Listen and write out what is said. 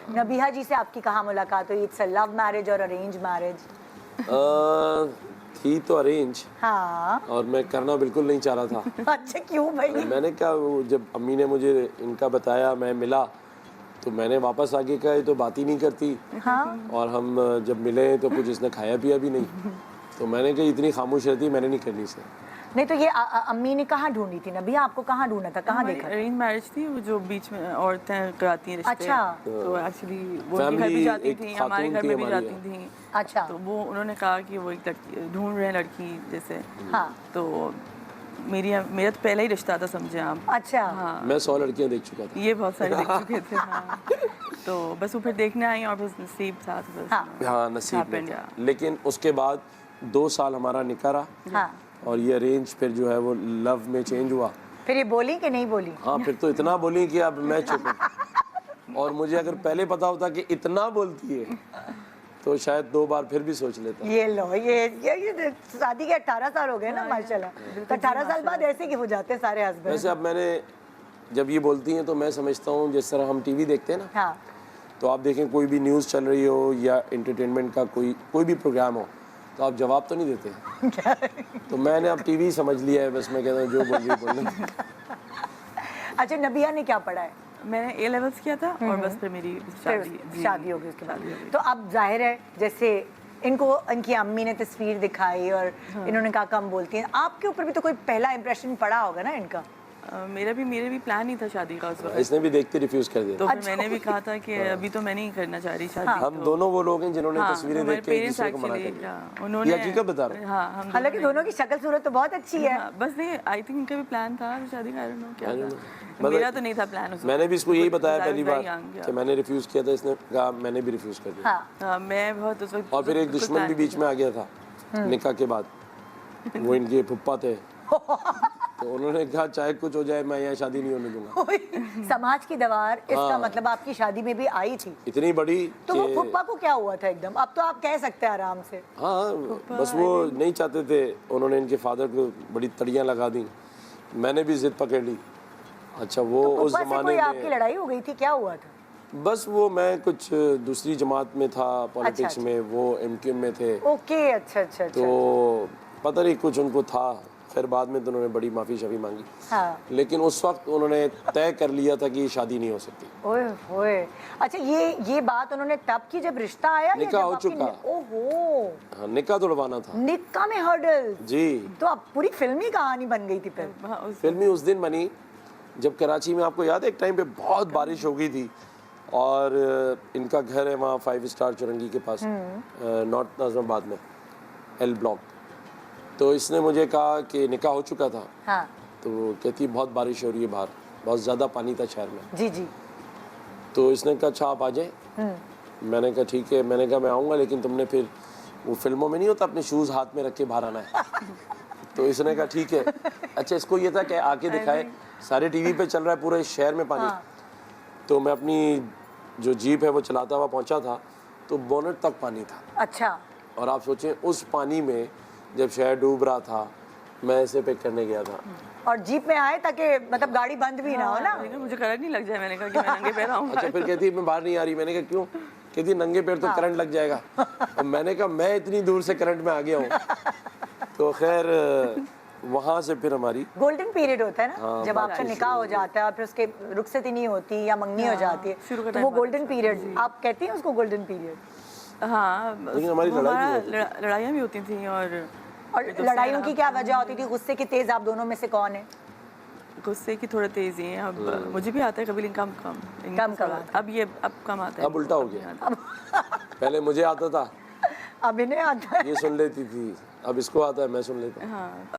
नबिहा जी से आपकी कहाँ मुलाकात हुई? इट्स अ लव मैरिज और अरेंज मैरिज? थी तो अरेंज, हाँ। और मैं करना बिल्कुल नहीं चाह रहा था। अच्छा, क्यों भाई? मैंने कहा, वो जब अम्मी ने मुझे इनका बताया, मैं मिला, तो मैंने वापस आके कहा ये तो बात ही नहीं करती। हाँ। और हम जब मिले तो कुछ इसने खाया पिया भी नहीं। तो मैंने कहा इतनी खामोश रहती, मैंने नहीं करनी से। नहीं तो ये अम्मी ने कहाँ ढूंढी थी नबिहा? आपको कहाँ ढूंढा था, कहाँ देखा था? अरेंज मैरिज थी, वो जो बीच में औरतें कराती हैं रिश्ते। अच्छा। तो एक्चुअली वो उनके घर भी जाती थी, हमारे घर में भी जाती थी। अच्छा। तो वो उन्होंने कहा कि वो एक लड़की ढूंढ रहे हैं, लड़की जैसे। हाँ। तो मेरा तो पहला ही रिश्ता था, समझे आप। अच्छा। हाँ, मैं 100 लड़कियां देख चुका था। ये बहुत सारे देख चुके थे। हाँ। तो बस वो फिर देखने आई और बस नसीब था तो बस। हाँ, नसीब में happened, था। लेकिन उसके बाद 2 साल हमारा निकाह रहा। हाँ। और ये अरेंज फिर जो है वो लव में चेंज हुआ। फिर ये बोली कि नहीं बोली? हाँ, फिर तो इतना बोली कि अब मैं चुप हूँ। और मुझे अगर पहले पता होता कि इतना बोलती है तो शायद 2 बार फिर भी सोच लेता। ये लो, ये शादी के 18 साल हो गए ना माशाल्लाह। तो 18 साल बाद ऐसे क्यों हो जाते हैं सारे हस्बैंड? वैसे अब मैंने, जब ये बोलती हैं तो मैं समझता हूँ जिस तरह हम टीवी देखते हैं ना, हाँ। तो आप देखें कोई भी न्यूज़ चल रही हो या एंटरटेनमेंट का कोई भी प्रोग्राम हो, तो आप जवाब तो नहीं देते। तो मैंने अब टीवी समझ लिया है, बस मैं कहता हूँ जो बोल रही बोलना। अच्छा, नबिहा ने क्या पढ़ा है? मैंने A levels किया था और बस फिर मेरी शादी हो गई उसके बाद। तो अब जाहिर है जैसे इनको इनकी अम्मी ने तस्वीर दिखाई और इन्होंने कहा कम बोलती हैं, आपके ऊपर भी तो कोई पहला इंप्रेशन पड़ा होगा ना इनका? मेरा भी प्लान नहीं था शादी का उस वक्त। इसने भी देखते रिफ्यूज कर दिया। तो फिर मैंने भी कहा था कि अभी तो मैं नहीं करना चाह रही शादी। हम दोनों वो लोग हैं जिन्होंने हाँ, तस्वीरें देख के एक दूसरे को मना कर दिया। उन्होंने, ये हकीकत बता रहा हूँ। हाँ, हम हालांकि दोनों की शक्ल सूरत तो बहुत अच्छी है। हाँ, बस नहीं, आई थिंक इनका भी प्लान था शादी का, I don't know क्या था। मेरा तो नहीं था प्लान उस वक्त। मैंने भी इसको यही बताया पहली बार young, कि मैंने रिफ्यूज किया था, इसने कहा मैंने भी रिफ्यूज कर दिया। हाँ। मैं बहुत उस वक्त। और फिर एक दुश्मन भी बीच में आ गया था निकाह के बाद, वो इनके फुप्पा थे। तो उन्होंने कहा चाहे कुछ हो जाए मैं यहाँ शादी नहीं होने दूंगा। समाज की दीवार, इसका मतलब आपकी शादी में भी आई थी इतनी बड़ी। तो वो फुप्पा को क्या हुआ था एकदम? अब तो आप कह सकते हैं आराम से। हाँ, बस वो नहीं चाहते थे, उन्होंने इनके फादर को बड़ी तड़ियाँ लगा दी, मैंने भी जिद पकड़ ली। अच्छा, वो तो उस फुप्पा से कोई जमाने आपकी लड़ाई हो गई थी, क्या हुआ था? बस वो, मैं कुछ दूसरी जमात में था पॉलिटिक्स में, वो MQM में थे। ओके, अच्छा। तो पता नहीं कुछ उनको था, फिर बाद में तो उन्होंने बड़ी माफ़ी शाफी मांगी। हाँ। लेकिन उस वक्त उन्होंने तय कर लिया था कि शादी नहीं हो सकती। ओए होए। अच्छा, ये बात उन्होंने तब की जब रिश्ता आया? निकाह हो चुका। ओहो, हाँ, निकाह तोड़वाना था। निकाह में हर्डल जी। तो अब पूरी फिल्मी कहानी बन गई थी फिर। फिल्मी उस दिन बनी जब कराची में, आपको याद है एक टाइम पे बहुत बारिश हो गई थी, और इनका घर है वहाँ 5 स्टार चुरंगी के पास, नॉर्थ नाज़िमाबाद में, L ब्लॉक। तो इसने मुझे कहा कि निकाह हो चुका था। हाँ। तो कहती बहुत बारिश हो रही है बाहर, बहुत ज़्यादा पानी था शहर में। जी। तो इसने कहा अच्छा आप आ जाएं। मैंने कहा ठीक है। मैंने कहा मैं आऊँगा, लेकिन तुमने फिर वो फिल्मों में नहीं होता अपने शूज़ हाथ में रख के बाहर आना है। तो इसने कहा ठीक है। अच्छा, इसको ये था कि आके दिखाए, सारे टीवी पे चल रहा है पूरे शहर में पानी। तो मैं अपनी जो जीप है वो चलाता हुआ पहुंचा था, तो बोनट तक पानी था। अच्छा। और आप सोचें उस पानी में जब शहर डूब रहा था, मैं ऐसे पिक करने गया था। और जीप में आए ताकि मतलब गाड़ी बंद भी ना हो ना। मुझे करंट नहीं लग जाए, मैंने कहा कि मैं नंगे पैर आऊंगा। अच्छा, फिर कहती मैं बाहर नहीं आ रही। मैंने कहा क्यों? कहती नंगे पैर तो करंट लग जाएगा। और मैंने कहा मैं इतनी दूर से करंट में आ गया हूँ। तो खैर वहाँ से फिर हमारी गोल्डन पीरियड होता है ना। हाँ, जब आपका निकाह हो जाता है और फिर उसके रुखसती नहीं होती या मंगनी हो जाती है, तो वो गोल्डन पीरियड आप कहती हैं उसको, गोल्डन पीरियड। हाँ, लेकिन हमारी लड़ाइयाँ भी होती थी। और लड़ाइयों की क्या वजह होती थी? गुस्से की तेज आप दोनों में से कौन है? गुस्से की थोड़ा तेजी है। अब मुझे भी आता है कभी, लेकिन कम। अब कम आता है। अब उल्टा हो गया। पहले मुझे आता था, अब इन्हें आता है। ये सुन लेती थी, अब इसको आता है, मैं सुन लेता हूँ। हाँ,